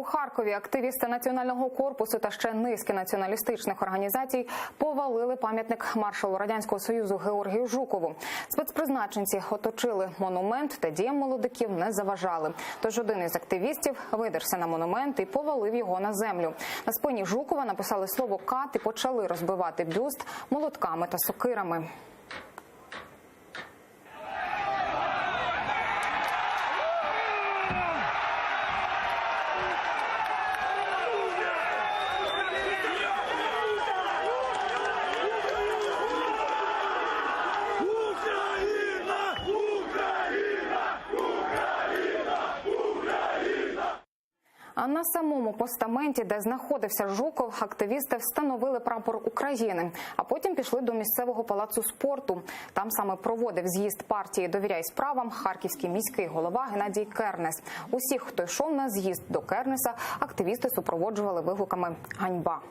Харкові активісти Національного корпусу та ще низки націоналістичних організацій повалили пам'ятник маршалу Радянського Союзу Георгію Жукову. Спецпризначенці оточили монумент та діям молодиків не заважали. Тож один із активістів видерся на монумент і повалив його на землю. На спині Жукова написали слово «кат» і почали розбивати бюст молотками та сокирами. А на самому постаменті, де знаходився Жуков, активісти встановили прапор України, а потім пішли до місцевого палацу спорту. Там саме проводив з'їзд партії «Довіряй справам» харківський міський голова Геннадій Кернес. Усіх, хто йшов на з'їзд до Кернеса, активісти супроводжували вигуками «Ганьба».